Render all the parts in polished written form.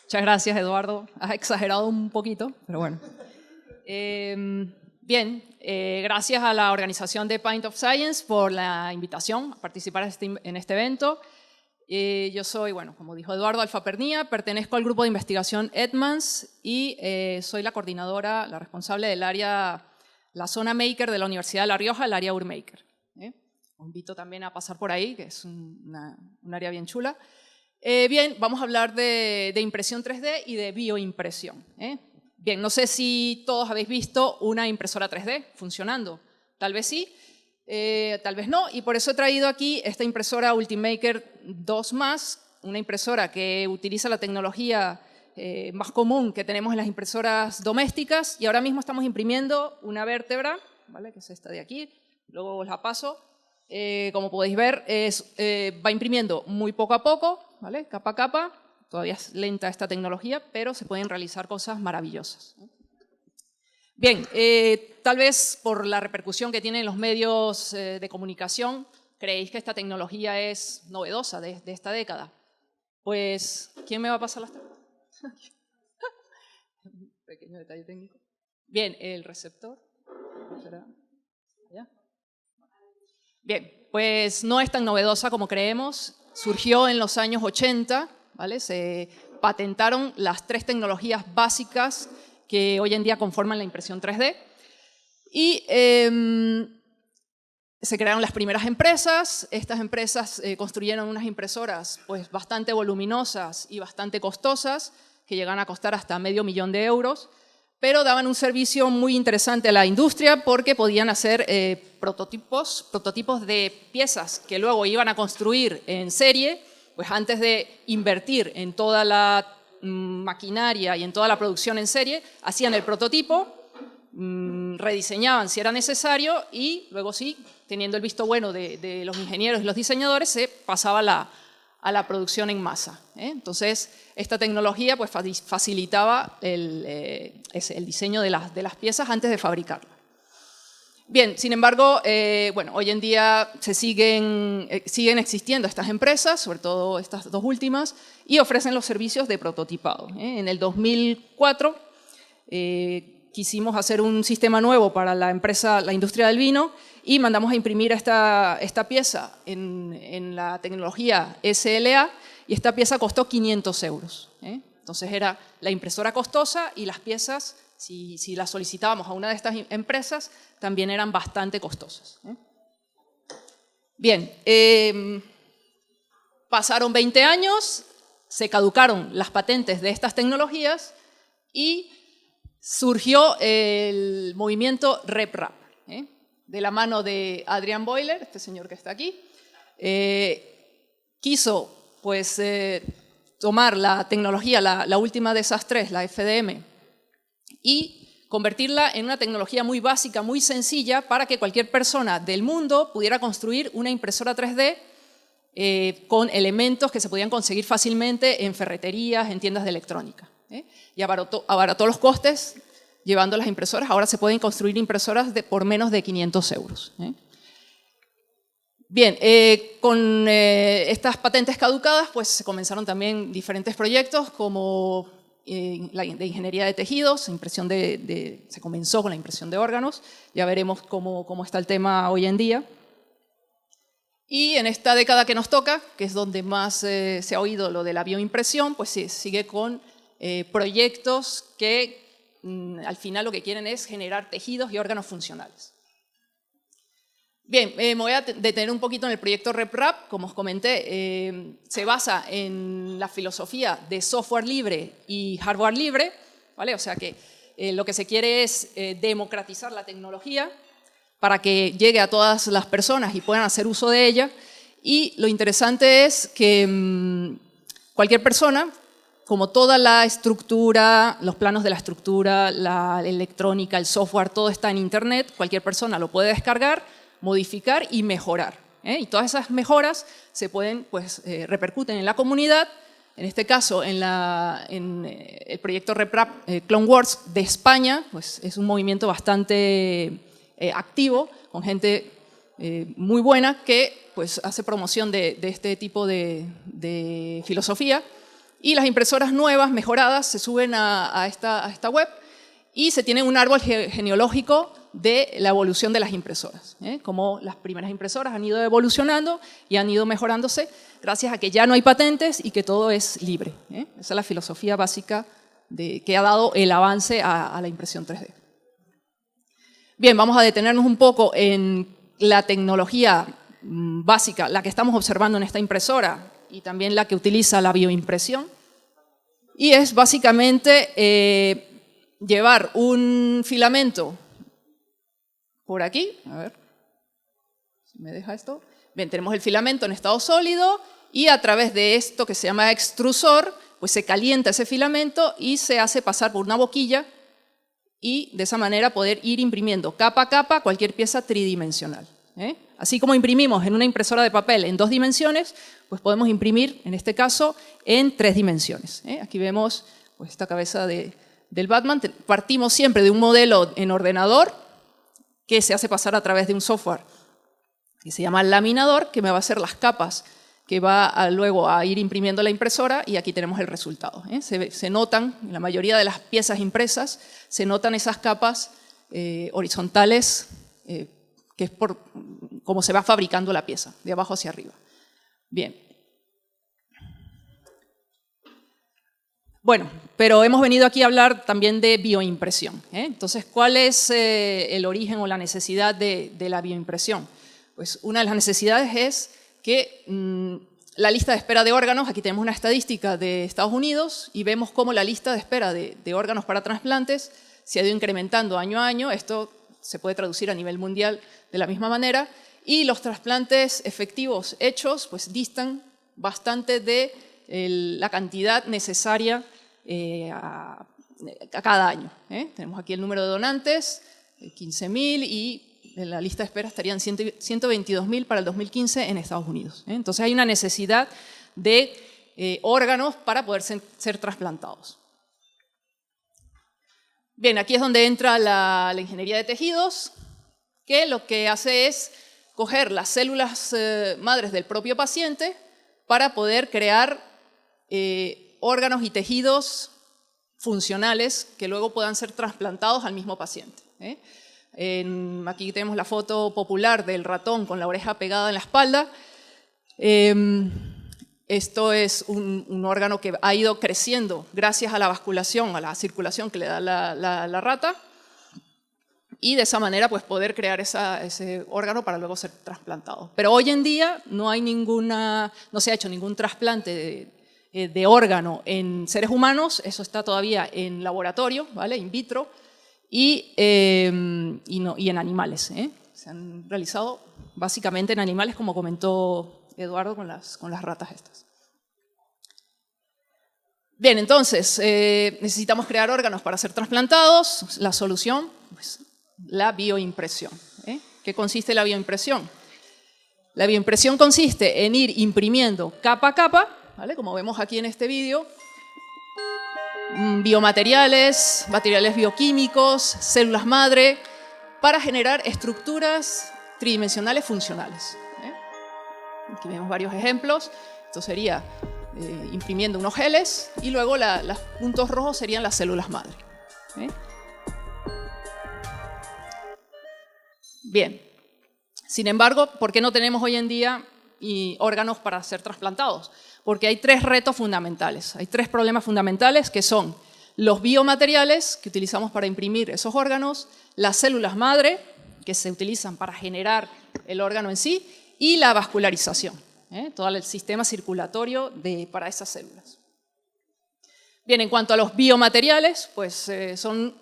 Muchas gracias, Eduardo. Has exagerado un poquito, pero bueno. Bien, gracias a la organización de Pint of Science por la invitación a participar en este evento. Yo soy, bueno, como dijo Eduardo, Alfa Pernía, pertenezco al grupo de investigación Edmans y soy la coordinadora, la responsable del área, la zona Maker de la Universidad de La Rioja, el área URMaker. Os invito también a pasar por ahí, que es un área bien chula. Bien, vamos a hablar de impresión 3D y de bioimpresión. Bien, no sé si todos habéis visto una impresora 3D funcionando. Tal vez sí, tal vez no. Y por eso he traído aquí esta impresora Ultimaker 2+, una impresora que utiliza la tecnología más común que tenemos en las impresoras domésticas. Y ahora mismo estamos imprimiendo una vértebra, ¿vale? Que es esta de aquí. Luego os la paso. Como podéis ver, va imprimiendo muy poco a poco, ¿vale? Capa a capa. Todavía es lenta esta tecnología, pero se pueden realizar cosas maravillosas. Bien, tal vez por la repercusión que tiene en los medios de comunicación, creéis que esta tecnología es novedosa de esta década. Pues, ¿quién me va a pasar las tablas? Un pequeño detalle técnico. Bien, el receptor. ¿Será? ¿Ya? Bien, pues no es tan novedosa como creemos. Surgió en los años 80, ¿vale? Se patentaron las 3 tecnologías básicas que hoy en día conforman la impresión 3D. Y se crearon las primeras empresas. Estas empresas construyeron unas impresoras pues, bastante voluminosas y bastante costosas, que llegan a costar hasta $500.000 euros, pero daban un servicio muy interesante a la industria porque podían hacer prototipos de piezas que luego iban a construir en serie, pues antes de invertir en toda la maquinaria y en toda la producción en serie, hacían el prototipo, rediseñaban si era necesario y luego sí, teniendo el visto bueno de los ingenieros y los diseñadores, se pasaba a la producción en masa. Entonces, esta tecnología pues, facilitaba el diseño de las piezas antes de fabricarlas. Bien, sin embargo, bueno, hoy en día siguen existiendo estas empresas, sobre todo estas 2 últimas, y ofrecen los servicios de prototipado. En el 2004 quisimos hacer un sistema nuevo para la industria del vino y mandamos a imprimir esta pieza en la tecnología SLA y esta pieza costó 500 euros. Entonces era la impresora costosa y las piezas, si las solicitábamos a una de estas empresas, también eran bastante costosas. Bien, pasaron 20 años, se caducaron las patentes de estas tecnologías y surgió el movimiento RepRap, de la mano de Adrian Boiler, este señor que está aquí. Quiso pues, tomar la tecnología, la última de esas 3, la FDM, y convertirla en una tecnología muy básica, muy sencilla, para que cualquier persona del mundo pudiera construir una impresora 3D con elementos que se podían conseguir fácilmente en ferreterías, en tiendas de electrónica. Y abarató los costes llevando las impresoras. Ahora se pueden construir impresoras por menos de 500 euros. Bien, con estas patentes caducadas pues, se comenzaron también diferentes proyectos como de ingeniería de tejidos, se comenzó con la impresión de órganos, ya veremos cómo está el tema hoy en día. Y en esta década que nos toca, que es donde más se ha oído lo de la bioimpresión, pues sí, sigue con proyectos que al final lo que quieren es generar tejidos y órganos funcionales. Bien, me voy a detener un poquito en el proyecto RepRap. Como os comenté, se basa en la filosofía de software libre y hardware libre, ¿vale? O sea que lo que se quiere es democratizar la tecnología para que llegue a todas las personas y puedan hacer uso de ella. Y lo interesante es que cualquier persona, como toda la estructura, los planos de la estructura, la electrónica, el software, todo está en Internet, cualquier persona lo puede descargar, modificar y mejorar. Y todas esas mejoras se pueden, pues, repercuten en la comunidad. En este caso, en el proyecto RepRap Clone Wars de España, pues, es un movimiento bastante activo, con gente muy buena que pues, hace promoción de este tipo de filosofía. y las impresoras nuevas, mejoradas, se suben a esta web y se tiene un árbol genealógico de la evolución de las impresoras, cómo las primeras impresoras han ido evolucionando y han ido mejorándose gracias a que ya no hay patentes y que todo es libre. Esa es la filosofía básica que ha dado el avance a la impresión 3D. Bien, vamos a detenernos un poco en la tecnología básica, la que estamos observando en esta impresora y también la que utiliza la bioimpresión. Y es básicamente llevar un filamento por aquí, a ver si me deja esto. Bien, tenemos el filamento en estado sólido y a través de esto que se llama extrusor, pues se calienta ese filamento y se hace pasar por una boquilla y de esa manera poder ir imprimiendo capa a capa cualquier pieza tridimensional. Así como imprimimos en una impresora de papel en 2 dimensiones, pues podemos imprimir, en este caso, en 3 dimensiones. Aquí vemos pues, esta cabeza del Batman. Partimos siempre de un modelo en ordenador que se hace pasar a través de un software que se llama laminador, que me va a hacer las capas que va luego a ir imprimiendo la impresora, y aquí tenemos el resultado. Se notan, en la mayoría de las piezas impresas, se notan esas capas horizontales, que es por cómo se va fabricando la pieza, de abajo hacia arriba. Bien. Bueno, pero hemos venido aquí a hablar también de bioimpresión. Entonces, ¿cuál es el origen o la necesidad de la bioimpresión? Pues una de las necesidades es que la lista de espera de órganos, aquí tenemos una estadística de Estados Unidos y vemos cómo la lista de espera de órganos para trasplantes se ha ido incrementando año a año. Esto se puede traducir a nivel mundial de la misma manera, y los trasplantes efectivos hechos pues distan bastante de la cantidad necesaria a cada año. Tenemos aquí el número de donantes, 15.000, y en la lista de espera estarían 122.000 para el 2015 en Estados Unidos. Entonces hay una necesidad de órganos para poder ser trasplantados. Bien, aquí es donde entra la ingeniería de tejidos, que lo que hace es coger las células madres del propio paciente para poder crear órganos y tejidos funcionales que luego puedan ser trasplantados al mismo paciente. Aquí tenemos la foto popular del ratón con la oreja pegada en la espalda. Esto es un órgano que ha ido creciendo gracias a la vasculación, a la circulación que le da la rata, y de esa manera pues, poder crear ese órgano para luego ser trasplantado. Pero hoy en día no se ha hecho ningún trasplante de órgano en seres humanos. Eso está todavía en laboratorio, ¿vale? In vitro, y en animales. Se han realizado básicamente en animales, como comentó Eduardo con las ratas estas. Bien, entonces, necesitamos crear órganos para ser trasplantados. La solución, pues, la bioimpresión. ¿Qué consiste la bioimpresión? La bioimpresión consiste en ir imprimiendo capa a capa, ¿vale? Como vemos aquí en este vídeo, biomateriales, materiales bioquímicos, células madre, para generar estructuras tridimensionales funcionales. Aquí vemos varios ejemplos. Esto sería imprimiendo unos geles, y luego los puntos rojos serían las células madre. Bien. Sin embargo, ¿por qué no tenemos hoy en día órganos para ser trasplantados? Porque hay 3 retos fundamentales, hay 3 problemas fundamentales, que son los biomateriales que utilizamos para imprimir esos órganos, las células madre que se utilizan para generar el órgano en sí, y la vascularización, todo el sistema circulatorio para esas células. Bien, en cuanto a los biomateriales, pues son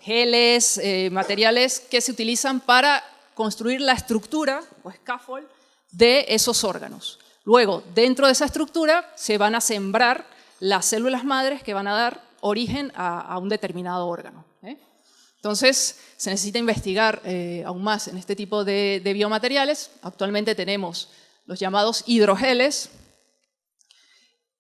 geles, materiales que se utilizan para construir la estructura o scaffold de esos órganos. Luego, dentro de esa estructura se van a sembrar las células madres que van a dar origen a un determinado órgano. Entonces, se necesita investigar aún más en este tipo de biomateriales. Actualmente tenemos los llamados hidrogeles,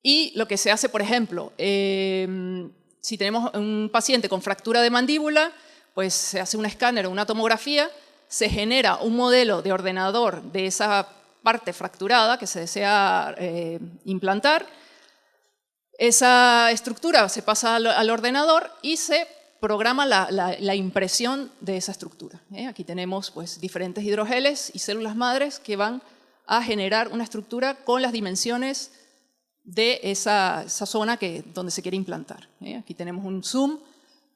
y lo que se hace, por ejemplo, si tenemos un paciente con fractura de mandíbula, pues se hace un escáner o una tomografía, se genera un modelo de ordenador de esa parte fracturada que se desea implantar, Esa estructura se pasa al ordenador y se programa la impresión de esa estructura. Aquí tenemos pues, diferentes hidrogeles y células madres que van a generar una estructura con las dimensiones de esa zona donde se quiere implantar. Aquí tenemos un zoom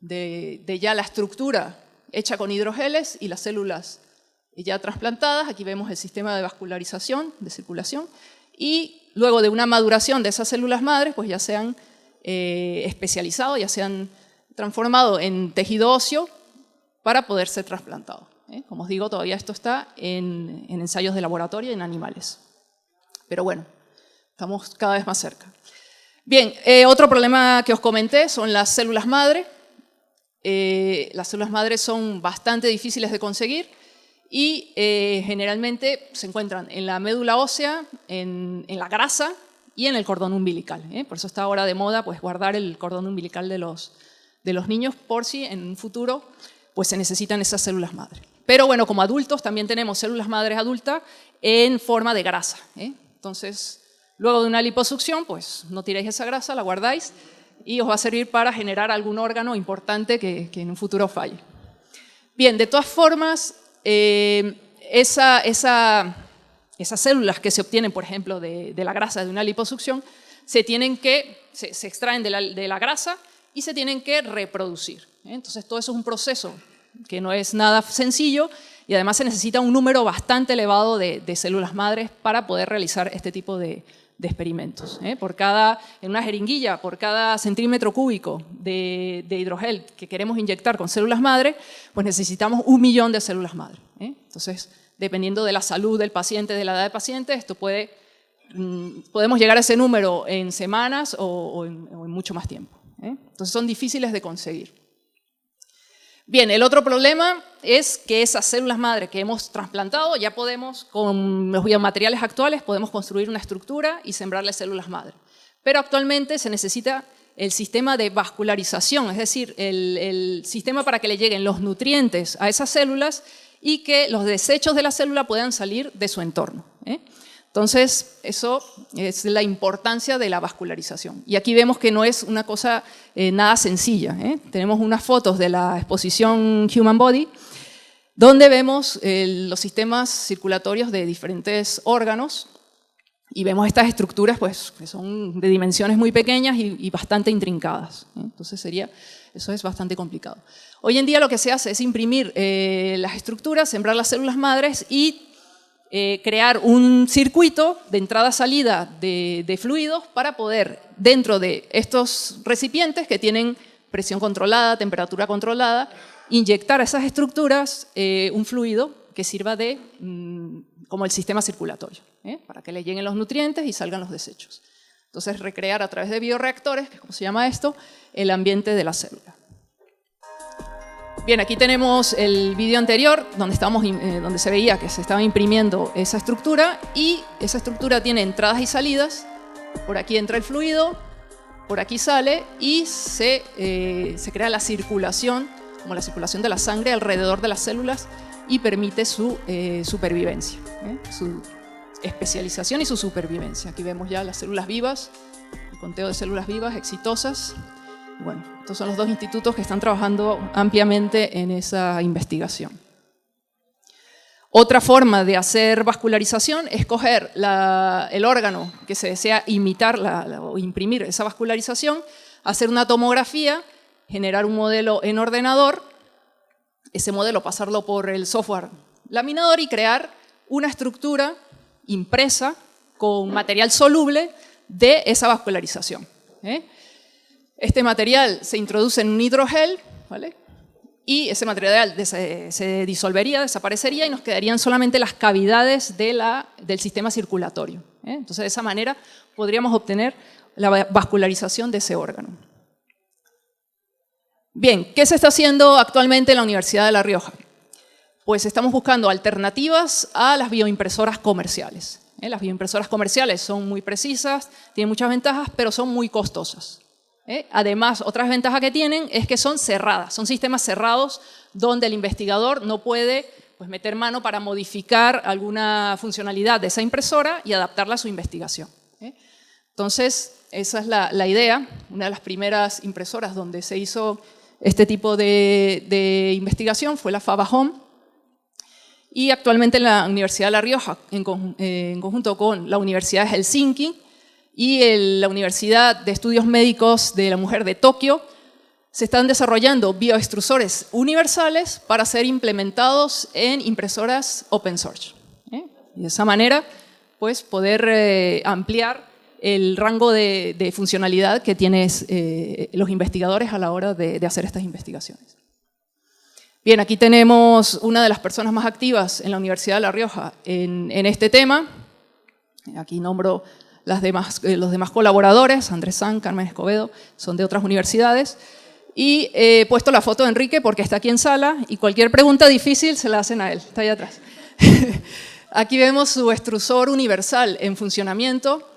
de ya la estructura hecha con hidrogeles y las células ya trasplantadas. Aquí vemos el sistema de vascularización, de circulación, y luego de una maduración de esas células madres, pues ya se han especializado, ya se han transformado en tejido óseo para poder ser trasplantado. Como os digo, todavía esto está en ensayos de laboratorio en animales. Pero bueno, estamos cada vez más cerca. Bien, otro problema que os comenté son las células madre. Las células madre son bastante difíciles de conseguir y generalmente se encuentran en la médula ósea, en la grasa y en el cordón umbilical. Por eso está ahora de moda pues, guardar el cordón umbilical de los niños por si en un futuro pues, se necesitan esas células madre. Pero bueno, como adultos también tenemos células madres adultas en forma de grasa. Entonces, luego de una liposucción, pues no tiréis esa grasa, la guardáis y os va a servir para generar algún órgano importante que en un futuro falle. Bien, de todas formas, esas células que se obtienen, por ejemplo, de la grasa de una liposucción, se extraen de la grasa y se tienen que reproducir. Entonces, todo eso es un proceso que no es nada sencillo y además se necesita un número bastante elevado de células madres para poder realizar este tipo de experimentos. En una jeringuilla, por cada centímetro cúbico de hidrogel que queremos inyectar con células madre, pues necesitamos 1 millón de células madre. Entonces, dependiendo de la salud del paciente, de la edad del paciente, podemos llegar a ese número en semanas o en mucho más tiempo. Entonces, son difíciles de conseguir. Bien, el otro problema es que esas células madre que hemos trasplantado, ya podemos, con los biomateriales actuales, podemos construir una estructura y sembrarle células madre. Pero actualmente se necesita el sistema de vascularización, es decir, el sistema para que le lleguen los nutrientes a esas células y que los desechos de la célula puedan salir de su entorno. Entonces, eso es la importancia de la vascularización. Y aquí vemos que no es una cosa nada sencilla. Tenemos unas fotos de la exposición Human Body, donde vemos los sistemas circulatorios de diferentes órganos y vemos estas estructuras pues, que son de dimensiones muy pequeñas y bastante intrincadas. Entonces, eso es bastante complicado. Hoy en día lo que se hace es imprimir las estructuras, sembrar las células madres y crear un circuito de entrada-salida de fluidos para poder, dentro de estos recipientes que tienen presión controlada, temperatura controlada, inyectar a esas estructuras un fluido que sirva como el sistema circulatorio, para que le lleguen los nutrientes y salgan los desechos. Entonces, recrear a través de bioreactores, que es como se llama esto, el ambiente de la célula. Bien, aquí tenemos el vídeo anterior donde se veía que se estaba imprimiendo esa estructura y esa estructura tiene entradas y salidas. Por aquí entra el fluido, por aquí sale y se crea la circulación, como la circulación de la sangre alrededor de las células y permite su supervivencia, su especialización y su supervivencia. Aquí vemos ya las células vivas, el conteo de células vivas exitosas. Bueno, estos son los dos institutos que están trabajando ampliamente en esa investigación. Otra forma de hacer vascularización es coger el órgano que se desea imitar o imprimir esa vascularización, hacer una tomografía, generar un modelo en ordenador, ese modelo pasarlo por el software laminador y crear una estructura impresa con material soluble de esa vascularización. Este material se introduce en un hidrogel, ¿vale? Y ese material se disolvería, desaparecería y nos quedarían solamente las cavidades del sistema circulatorio. Entonces, de esa manera podríamos obtener la vascularización de ese órgano. Bien, ¿qué se está haciendo actualmente en la Universidad de La Rioja? Pues estamos buscando alternativas a las bioimpresoras comerciales. Las bioimpresoras comerciales son muy precisas, tienen muchas ventajas, pero son muy costosas. Además, otra ventaja que tienen es que son cerradas, son sistemas cerrados donde el investigador no puede meter mano para modificar alguna funcionalidad de esa impresora y adaptarla a su investigación. Entonces, esa es la idea. Una de las primeras impresoras donde se hizo este tipo de investigación fue la Fabahome. Y actualmente en la Universidad de La Rioja, en conjunto con la Universidad de Helsinki y la Universidad de Estudios Médicos de la Mujer de Tokio, se están desarrollando bioextrusores universales para ser implementados en impresoras open source. Y de esa manera, pues, poder ampliar el rango de funcionalidad que tienen los investigadores a la hora de hacer estas investigaciones. Bien, aquí tenemos una de las personas más activas en la Universidad de La Rioja en este tema. Aquí nombro los demás colaboradores, Andrés San, Carmen Escobedo, son de otras universidades. Y he puesto la foto de Enrique porque está aquí en sala y cualquier pregunta difícil se la hacen a él, está ahí atrás. Aquí vemos su extrusor universal en funcionamiento.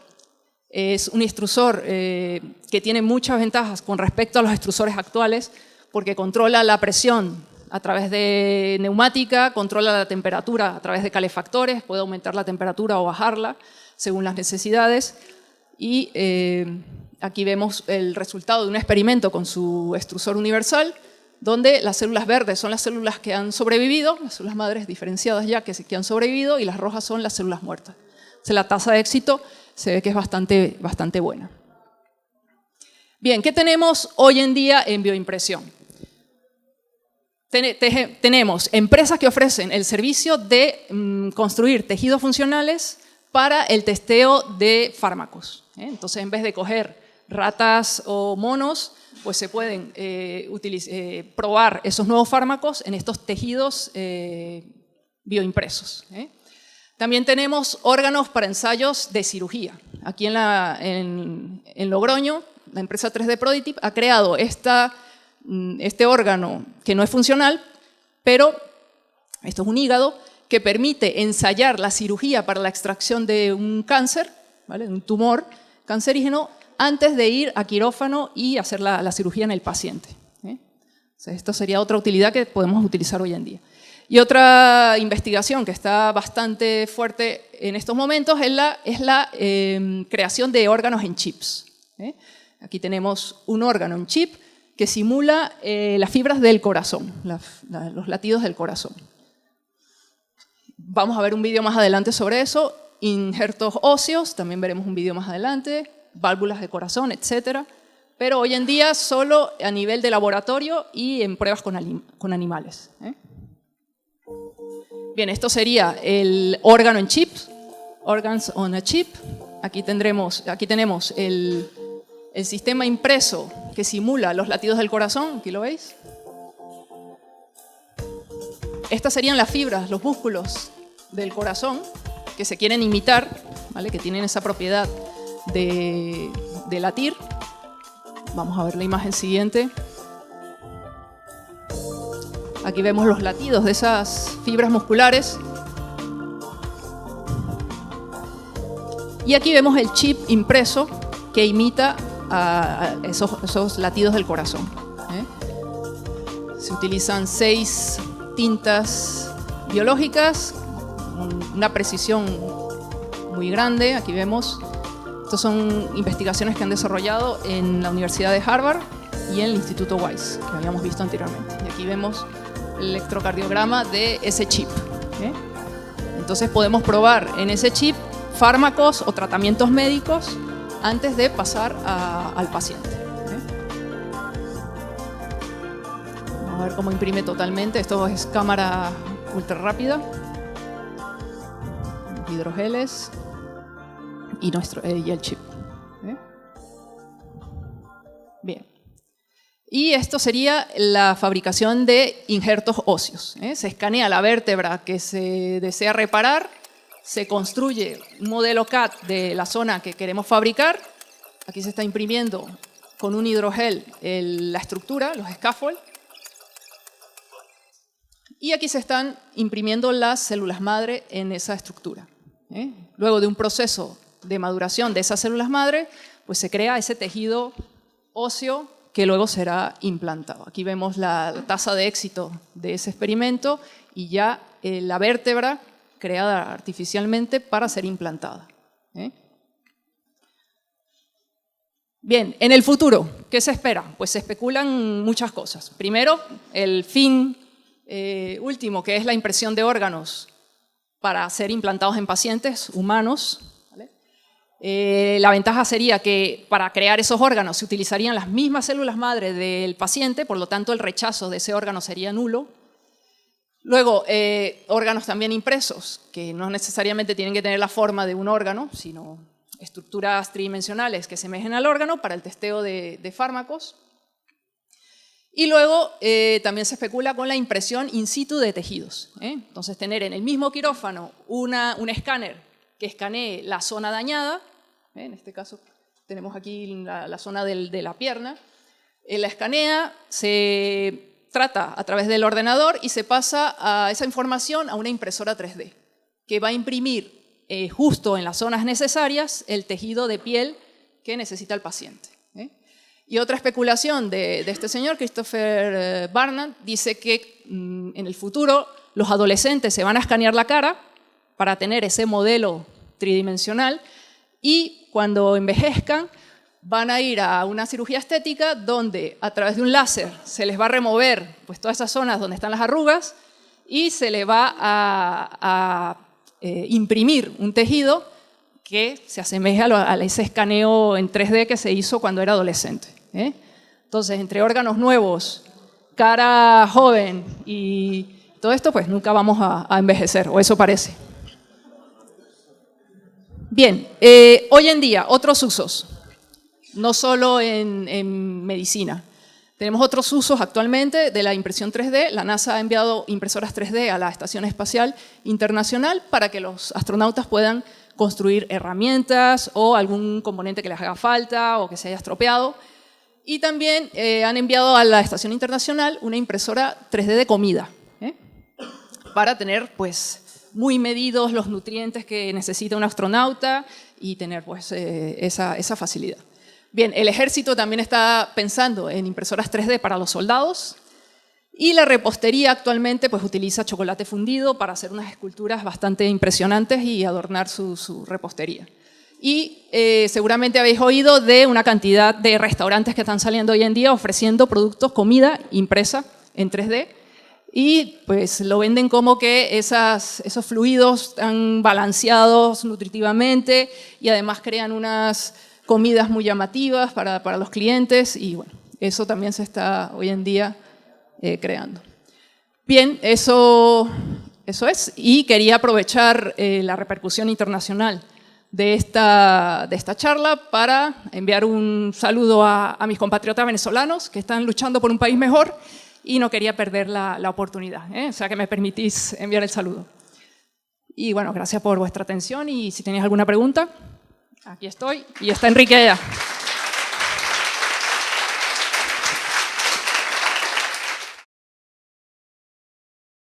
Es un extrusor que tiene muchas ventajas con respecto a los extrusores actuales porque controla la presión a través de neumática, controla la temperatura a través de calefactores, puede aumentar la temperatura o bajarla según las necesidades. Y aquí vemos el resultado de un experimento con su extrusor universal, donde las células verdes son las células que han sobrevivido, las células madres diferenciadas ya que han sobrevivido, y las rojas son las células muertas. Entonces, la tasa de éxito se ve que es bastante buena. Bien, ¿qué tenemos hoy en día en bioimpresión? Tenemos empresas que ofrecen el servicio de construir tejidos funcionales para el testeo de fármacos. Entonces, en vez de coger ratas o monos, pues se pueden probar esos nuevos fármacos en estos tejidos bioimpresos. También tenemos órganos para ensayos de cirugía. Aquí en Logroño, la empresa 3D Prototype ha creado este órgano que no es funcional, pero esto es un hígado que permite ensayar la cirugía para la extracción de un cáncer, ¿vale? Un tumor cancerígeno, antes de ir a quirófano y hacer la cirugía en el paciente. O sea, esto sería otra utilidad que podemos utilizar hoy en día. Y otra investigación que está bastante fuerte en estos momentos es la creación de órganos en chips. Aquí tenemos un órgano en chip que simula las fibras del corazón, los latidos del corazón. Vamos a ver un vídeo más adelante sobre eso. Injertos óseos, también veremos un vídeo más adelante, válvulas de corazón, etc. Pero hoy en día solo a nivel de laboratorio y en pruebas con animales. Bien, esto sería el órgano en chip, organs on a chip. Aquí tenemos el sistema impreso que simula los latidos del corazón, aquí lo veis. Estas serían las fibras, los músculos del corazón que se quieren imitar, ¿vale? Que tienen esa propiedad de latir. Vamos a ver la imagen siguiente. Aquí vemos los latidos de esas fibras musculares. Y aquí vemos el chip impreso que imita a esos latidos del corazón. Se utilizan 6 tintas biológicas, una precisión muy grande. Aquí vemos, estas son investigaciones que han desarrollado en la Universidad de Harvard y en el Instituto Weiss, que habíamos visto anteriormente. Y aquí vemos el electrocardiograma de ese chip. Entonces podemos probar en ese chip fármacos o tratamientos médicos antes de pasar al paciente. Vamos a ver cómo imprime totalmente. Esto es cámara ultra rápida. Hidrogeles y el chip. Bien. Y esto sería la fabricación de injertos óseos. Se escanea la vértebra que se desea reparar, se construye un modelo CAD de la zona que queremos fabricar. Aquí se está imprimiendo con un hidrogel la estructura, los scaffold. Y aquí se están imprimiendo las células madre en esa estructura. Luego de un proceso de maduración de esas células madre, pues se crea ese tejido óseo que luego será implantado. Aquí vemos la tasa de éxito de ese experimento y ya la vértebra creada artificialmente para ser implantada. Bien, en el futuro, ¿qué se espera? Pues se especulan muchas cosas. Primero, el fin último, que es la impresión de órganos para ser implantados en pacientes humanos. ¿Vale? La ventaja sería que para crear esos órganos se utilizarían las mismas células madre del paciente, por lo tanto el rechazo de ese órgano sería nulo. Luego, órganos también impresos, que no necesariamente tienen que tener la forma de un órgano, sino estructuras tridimensionales que semejen al órgano para el testeo de fármacos. Y luego también se especula con la impresión in situ de tejidos. Entonces, tener en el mismo quirófano un escáner que escanee la zona dañada, en este caso tenemos aquí la zona de la pierna, la escanea, se trata a través del ordenador y se pasa a esa información a una impresora 3D, que va a imprimir justo en las zonas necesarias el tejido de piel que necesita el paciente. Y otra especulación de este señor, Christopher Barnard, dice que en el futuro los adolescentes se van a escanear la cara para tener ese modelo tridimensional y cuando envejezcan van a ir a una cirugía estética donde a través de un láser se les va a remover pues, todas esas zonas donde están las arrugas y se le va a imprimir un tejido que se asemeje a ese escaneo en 3D que se hizo cuando era adolescente. Entonces, entre órganos nuevos, cara joven y todo esto, pues nunca vamos a envejecer, o eso parece. Bien, hoy en día, otros usos, no solo en medicina. Tenemos otros usos actualmente de la impresión 3D. La NASA ha enviado impresoras 3D a la Estación Espacial Internacional para que los astronautas puedan construir herramientas o algún componente que les haga falta o que se haya estropeado. Y también han enviado a la Estación Internacional una impresora 3D de comida, para tener pues, muy medidos los nutrientes que necesita un astronauta y tener pues, esa facilidad. Bien, el ejército también está pensando en impresoras 3D para los soldados y la repostería actualmente pues, utiliza chocolate fundido para hacer unas esculturas bastante impresionantes y adornar su repostería. Y seguramente habéis oído de una cantidad de restaurantes que están saliendo hoy en día ofreciendo productos, comida impresa en 3D y pues lo venden como que esos fluidos están balanceados nutritivamente y además crean unas comidas muy llamativas para los clientes y bueno, eso también se está hoy en día creando. Bien, eso es y quería aprovechar la repercusión internacional de esta charla para enviar un saludo a mis compatriotas venezolanos que están luchando por un país mejor y no quería perder la oportunidad, o sea que me permitís enviar el saludo. Y bueno, gracias por vuestra atención y si tenéis alguna pregunta, aquí estoy y está Enrique allá.